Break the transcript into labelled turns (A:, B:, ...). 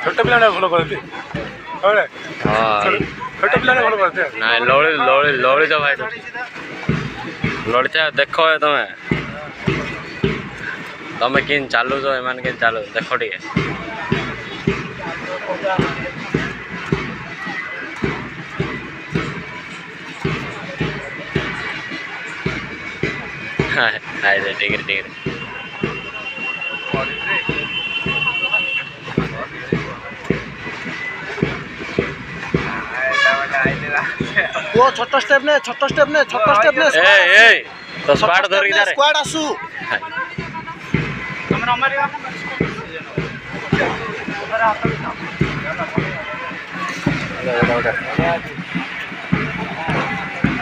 A: छोट पिला भल करती छोट पिला भल करते
B: ना लौड़ी लौड़ी लौड़ी तो भाई लड़िचा देख तुम्हें तमें कि चलुच एम कि चलु देख टे ठीक है
C: वो छोटा स्टेप ने
B: तो स्क्वाड धर के जा रे
C: स्क्वाड आसू
A: अच्छा